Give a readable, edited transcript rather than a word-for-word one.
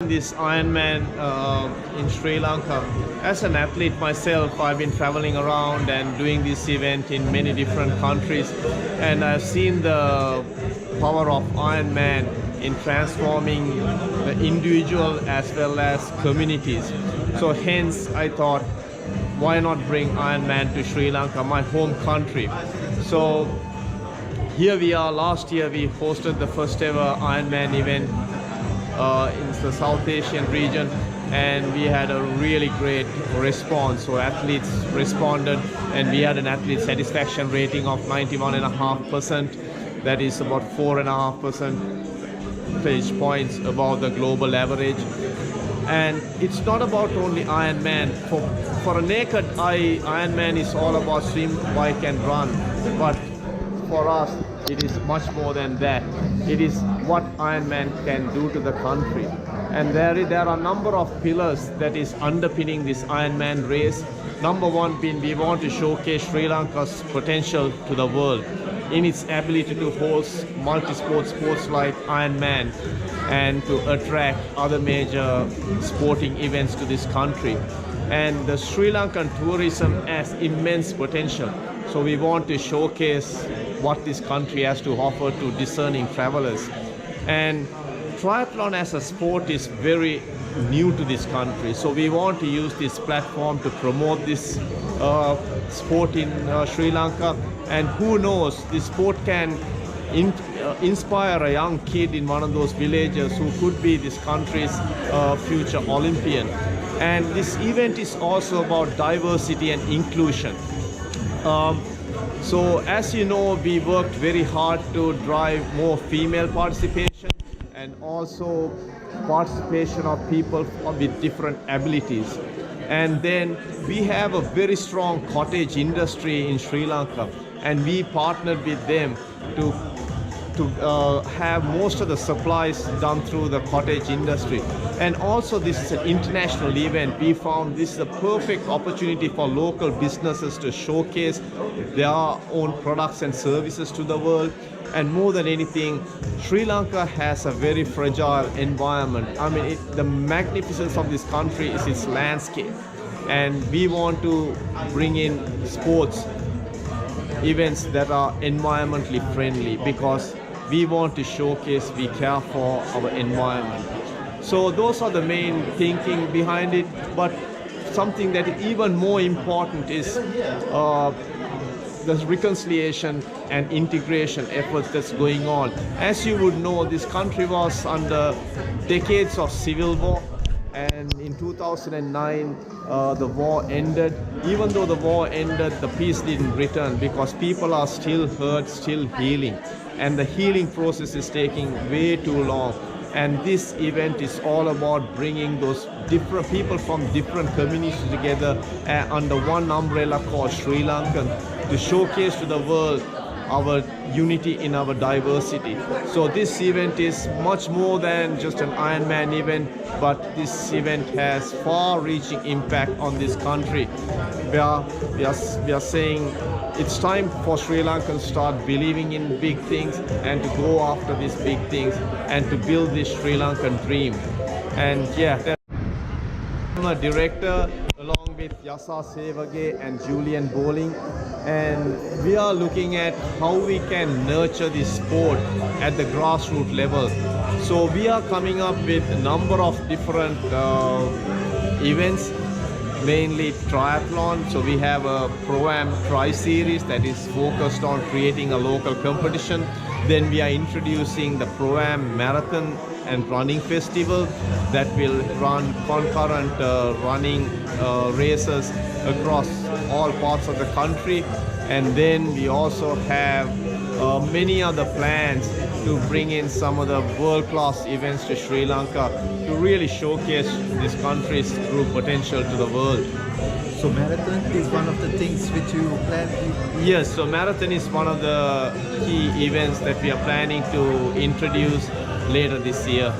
This Ironman in Sri Lanka. As an athlete myself, I've been traveling around and doing this event in many different countries, and I've seen the power of Ironman in transforming the individual as well as communities. So hence I thought, why not bring Ironman to Sri Lanka, my home country? So here we are. Last year we hosted the first ever Ironman event in the South Asian region, and we had a really great response. So athletes responded, and we had an athlete satisfaction rating of 91.5%. That is about 4.5 percentage points above the global average. And it's not about only Ironman. For a naked eye, Ironman is all about swim, bike and run. But for us, it is much more than that. It is what Ironman can do to the country. And there are a number of pillars that is underpinning this Ironman race. Number one being, we want to showcase Sri Lanka's potential to the world in its ability to host multi-sport sports like Ironman and to attract other major sporting events to this country. And the Sri Lankan tourism has immense potential. So we want to showcase what this country has to offer to discerning travelers. And triathlon as a sport is very new to this country. So we want to use this platform to promote this sport in Sri Lanka. And who knows, this sport can inspire a young kid in one of those villages who could be this country's future Olympian. And this event is also about diversity and inclusion. So as you know, we worked very hard to drive more female participation and also participation of people with different abilities. And then we have a very strong cottage industry in Sri Lanka, and we partnered with them to have most of the supplies done through the cottage industry. And also, this is an international event. We found this is a perfect opportunity for local businesses to showcase their own products and services to the world. And more than anything, Sri Lanka has a very fragile environment. I mean, the magnificence of this country is its landscape, and we want to bring in sports events that are environmentally friendly, because we want to showcase we care for our environment. So those are the main thinking behind it. But something that is even more important is the reconciliation and integration efforts that's going on. As you would know, this country was under decades of civil war, and in 2009 the war ended. Even though the war ended, the peace didn't return, because people are still hurt, still healing, and the healing process is taking way too long. And this event is all about bringing those different people from different communities together under one umbrella called Sri Lankan, to showcase to the world our unity in our diversity. So this event is much more than just an Ironman event, but this event has far-reaching impact on this country. We are saying it's time for Sri Lankans to start believing in big things and to go after these big things and to build this Sri Lankan dream. And yeah, I'm a director along with Yasa Sevage and Julian Bowling, and we are looking at how we can nurture this sport at the grassroots level. So we are coming up with a number of different events, mainly triathlon. So we have a Pro-Am Tri-Series that is focused on creating a local competition. Then we are introducing the Pro-Am Marathon and Running Festival that will run concurrent running races across all parts of the country. And then we also have many other plans to bring in some of the world-class events to Sri Lanka to really showcase this country's true potential to the world. So marathon is one of the things which you plan to... Yes, so marathon is one of the key events that we are planning to introduce later this year.